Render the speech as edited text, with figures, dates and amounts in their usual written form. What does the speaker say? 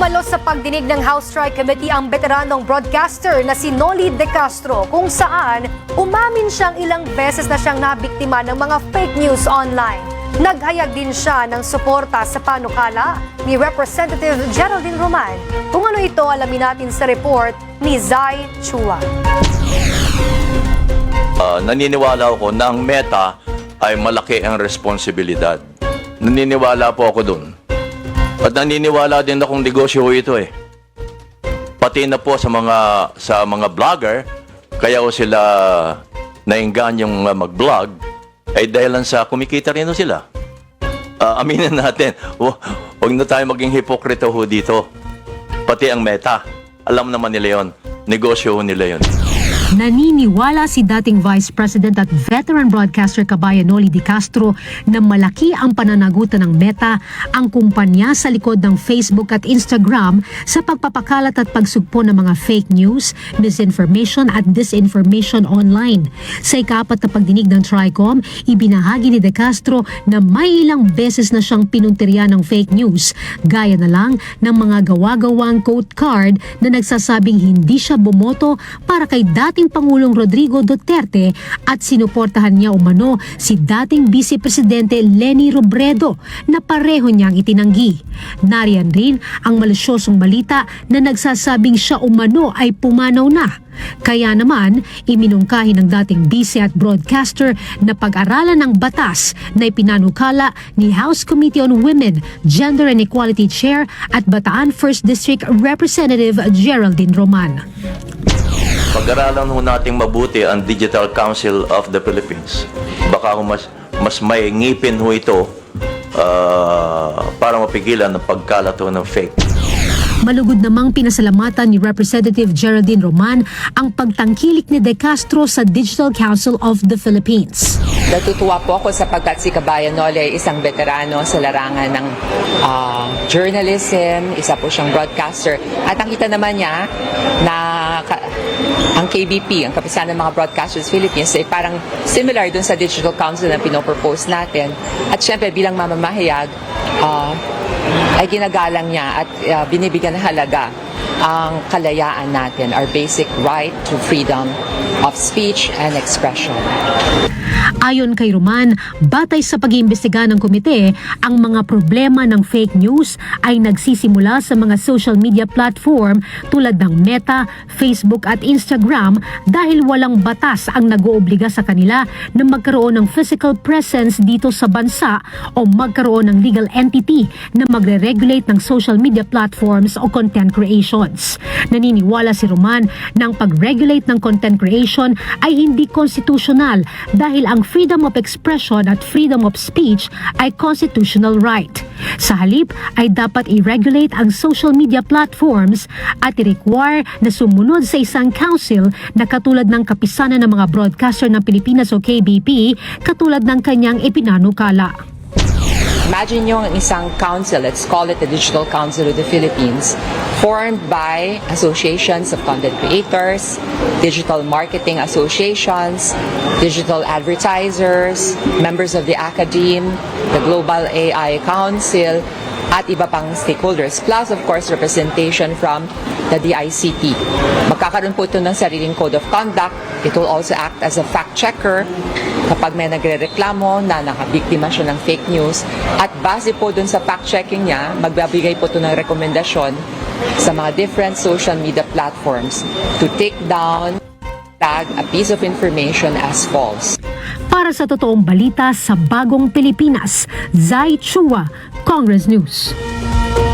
Dumalo sa pagdinig ng House Strike Committee ang veteranong broadcaster na si Noli De Castro kung saan umamin siyang ilang beses na siyang nabiktima ng mga fake news online. Naghayag din siya ng suporta sa panukala ni Representative Geraldine Roman. Kung ano ito, alamin natin sa report ni Zai Chua. Naniniwala ako na ang Meta ay malaki ang responsibilidad. Naniniwala po ako dun. At naniniwala din akong negosyo ito eh. Pati na po sa mga vlogger, kaya o sila naingganyang mag-vlog, ay dahil lang sa kumikita rin sila. Aminin natin, huwag na tayo maging hipokrito dito. Pati ang Meta, alam naman nila yon, negosyo nila yon. Naniniwala si dating Vice President at veteran broadcaster kabayan Noli De Castro na malaki ang pananagutan ng Meta, ang kumpanya sa likod ng Facebook at Instagram sa pagpapakalat at pagsugpo ng mga fake news, misinformation at disinformation online. Sa ikapat na pagdinig ng TRICOM, ibinahagi ni De Castro na may ilang beses na siyang pinuntirya ng fake news, gaya na lang ng mga gawa-gawang quote card na nagsasabing hindi siya bumoto para kay dating Pangulong Rodrigo Duterte at sinuportahan niya umano si dating Vice Presidente Leni Robredo na pareho niyang itinanggi. Nariyan rin ang malisyosong balita na nagsasabing siya umano ay pumanaw na. Kaya naman, iminungkahi ng dating vice at broadcaster na pag-aralan ng batas na ipinanukala ni House Committee on Women, Gender and Equality Chair at Bataan 1st District Representative Geraldine Roman. Pag-aralan ho nating mabuti ang Digital Council of the Philippines. Baka mas may ngipin ho ito para mapigilan ang pagkalat ng fake. Malugod namang pinasalamatan ni Representative Geraldine Roman ang pagtangkilik ni De Castro sa Digital Council of the Philippines. Natutuwa po ako sapagkat si Kabayan Noli ay isang veterano sa larangan ng journalism, isa po siyang broadcaster. At ang kita naman niya na ang KBP, ang Kapisanan ng mga Broadcasters Philippines, ay parang similar dun sa Digital Council na pinopropose natin. At syempre bilang mamamahayag, ay ginagalang niya at binibigyan ng halaga ang kalayaan natin, our basic right to freedom of speech and expression. Ayon kay Roman, batay sa pag-iimbestiga ng komite, ang mga problema ng fake news ay nagsisimula sa mga social media platform tulad ng Meta, Facebook at Instagram dahil walang batas ang nag-oobliga sa kanila na magkaroon ng physical presence dito sa bansa o magkaroon ng legal entity na magre-regulate ng social media platforms o content creations. Naniniwala si Roman na ang pag-regulate ng content creation ay hindi konstitusyonal dahil ang freedom of expression at freedom of speech ay constitutional right. Sa halip ay dapat i-regulate ang social media platforms at i-require na sumunod sa isang council na katulad ng Kapisanan ng mga Broadcaster ng Pilipinas o KBP, katulad ng kanyang ipinanukala. Imagine nyo ang isang council, let's call it the Digital Council of the Philippines, formed by associations of content creators, digital marketing associations, digital advertisers, members of the academe, the Global AI Council, at iba pang stakeholders, plus of course representation from the DICT. Magkakaroon po ito ng sariling code of conduct. It will also act as a fact checker kapag may nagre-reklamo na nakabiktima siya ng fake news, at base po dun sa fact-checking niya, magbabigay po ito ng rekomendasyon sa mga different social media platforms to take down, tag a piece of information as false. Para sa totoong balita sa Bagong Pilipinas, Zai Chua, Congress News.